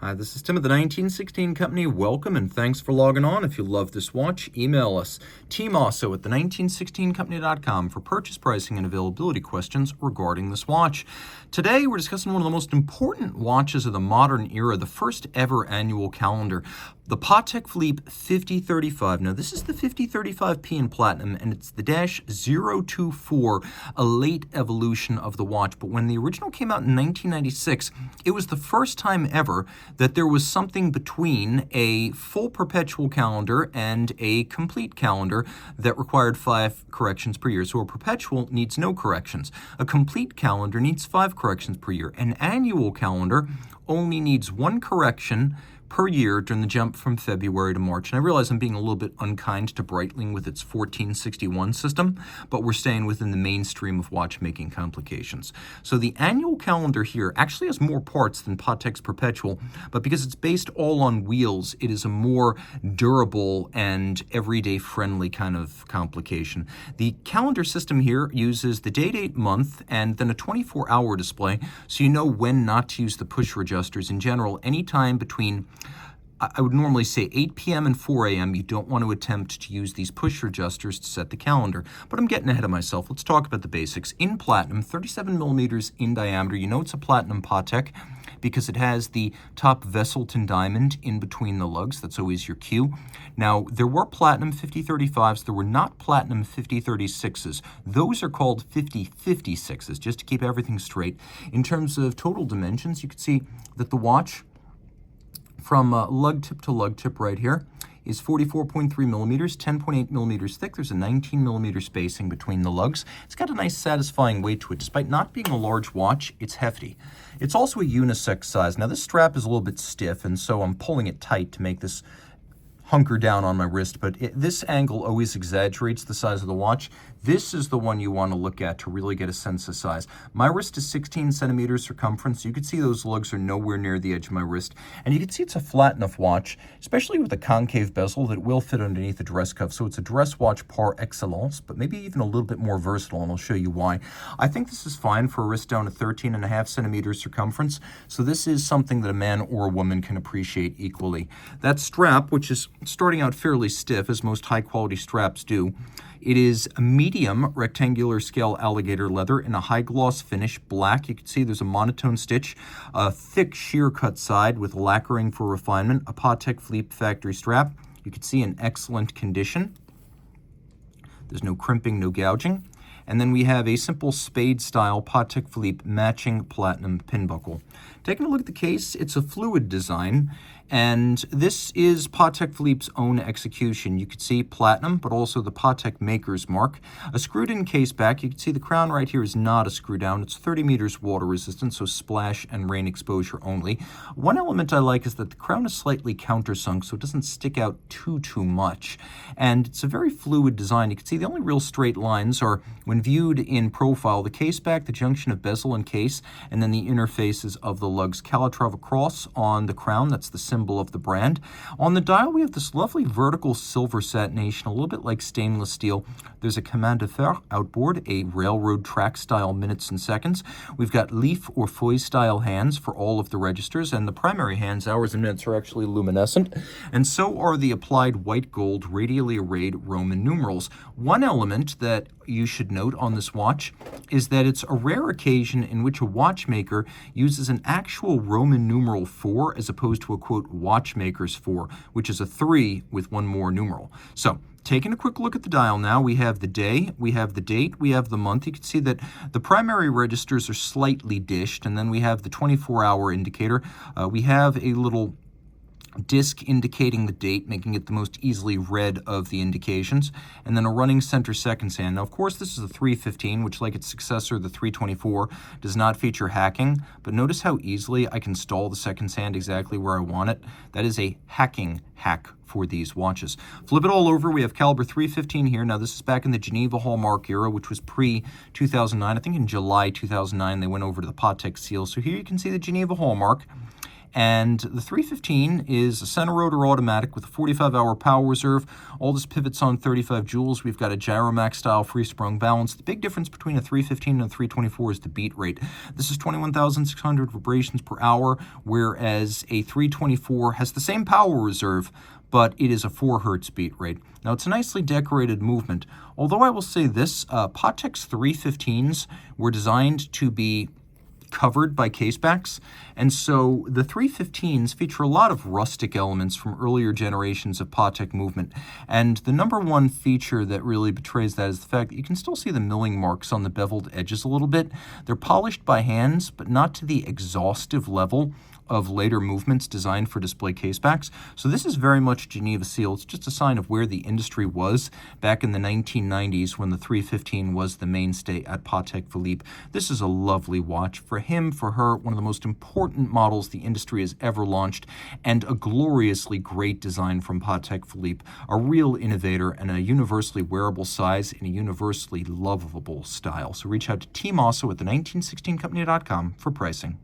Hi, this is Tim of the 1916 Company. Welcome and thanks for logging on. If you love this watch, email us, Team Mosso at the1916company.com for purchase pricing and availability questions regarding this watch. Today, we're discussing one of the most important watches of the modern era, the first ever annual calendar, the Patek Philippe 5035. Now, this is the 5035P in platinum, and it's the -024, a late evolution of the watch. But when the original came out in 1996, it was the first time ever that there was something between a full perpetual calendar and a complete calendar that required 5 corrections per year. So a perpetual needs no corrections. A complete calendar needs 5 corrections per year. An annual calendar only needs 1 correction per year during the jump from February to March. And I realize I'm being a little bit unkind to Breitling with its 1461 system, but we're staying within the mainstream of watchmaking complications. So the annual calendar here actually has more parts than Patek's perpetual, but because it's based all on wheels, it is a more durable and everyday friendly kind of complication. The calendar system here uses the date, month, and then a 24-hour display, so you know when not to use the pusher adjusters. In general, anytime between I would normally say 8 p.m. and 4 a.m. you don't want to attempt to use these pusher adjusters to set the calendar. But I'm getting ahead of myself. Let's talk about the basics. In platinum, 37 millimeters in diameter. You know it's a platinum Patek because it has the top Vesselton diamond in between the lugs. That's always your cue. Now, there were platinum 5035s. There were not platinum 5036s. Those are called 5056s, just to keep everything straight. In terms of total dimensions, you can see that the watch from lug tip to lug tip right here is 44.3 millimeters, 10.8 millimeters thick. There's a 19 millimeter spacing between the lugs. It's got a nice satisfying weight to it. Despite not being a large watch, it's hefty. It's also a unisex size. Now this strap is a little bit stiff, and so I'm pulling it tight to make this hunker down on my wrist, but this angle always exaggerates the size of the watch. This is the one you want to look at to really get a sense of size. My wrist is 16 centimeters circumference. You can see those lugs are nowhere near the edge of my wrist. And you can see it's a flat enough watch, especially with a concave bezel, that it will fit underneath the dress cuff. So it's a dress watch par excellence, but maybe even a little bit more versatile, and I'll show you why. I think this is fine for a wrist down to 13.5 centimeters circumference. So this is something that a man or a woman can appreciate equally. That strap, which is starting out fairly stiff, as most high-quality straps do, it is a medium rectangular scale alligator leather in a high gloss finish, black. You can see there's a monotone stitch, a thick sheer cut side with lacquering for refinement, a Patek Philippe factory strap. You can see in excellent condition. There's no crimping, no gouging. And then we have a simple spade-style Patek Philippe matching platinum pin buckle. Taking a look at the case, it's a fluid design, and this is Patek Philippe's own execution. You can see platinum, but also the Patek maker's mark. A screwed-in case back. You can see the crown right here is not a screw-down. It's 30 meters water resistant, so splash and rain exposure only. One element I like is that the crown is slightly countersunk, so it doesn't stick out too much. And it's a very fluid design. You can see the only real straight lines are, when viewed in profile, the case back, the junction of bezel and case, and then the interfaces of the lugs. Calatrava cross on the crown, that's the symbol of the brand. On the dial, we have this lovely vertical silver satination, a little bit like stainless steel. There's a command de fer outboard, a railroad track style minutes and seconds. We've got leaf or feuille style hands for all of the registers, and the primary hands, hours and minutes, are actually luminescent, and so are the applied white gold radially arrayed Roman numerals. One element that you should note on this watch is that it's a rare occasion in which a watchmaker uses an actual Roman numeral 4 as opposed to a, quote, watchmaker's 4, which is a 3 with one more numeral. So, taking a quick look at the dial now, we have the day, we have the date, we have the month. You can see that the primary registers are slightly dished, and then we have the 24-hour indicator. We have a little disc indicating the date, making it the most easily read of the indications, and then a running center seconds hand. Now, of course, this is a 315, which, like its successor, the 324, does not feature hacking, but notice how easily I can stall the seconds hand exactly where I want it. That is a hacking hack for these watches. Flip it all over, we have caliber 315 here. Now, this is back in the Geneva Hallmark era, which was pre-2009. I think in July 2009, they went over to the Patek seal. So here you can see the Geneva Hallmark. And the 315 is a center rotor automatic with a 45-hour power reserve. All this pivots on 35 joules. We've got a Gyromax style free sprung balance. The big difference between a 315 and a 324 is the beat rate. This is 21,600 vibrations per hour, whereas a 324 has the same power reserve, but it is a 4 hertz beat rate. Now, it's a nicely decorated movement, although I will say this, Patek's 315s were designed to be covered by casebacks, and so the 315s feature a lot of rustic elements from earlier generations of Patek movement, and the number one feature that really betrays that is the fact that you can still see the milling marks on the beveled edges a little bit. They're polished by hands, but not to the exhaustive level of later movements designed for display casebacks. So this is very much Geneva seal. It's just a sign of where the industry was back in the 1990s when the 315 was the mainstay at Patek Philippe. This is a lovely watch for him, for her, one of the most important models the industry has ever launched, and a gloriously great design from Patek Philippe, a real innovator and a universally wearable size in a universally lovable style. So reach out to Team Mosso at the 1916company.com for pricing.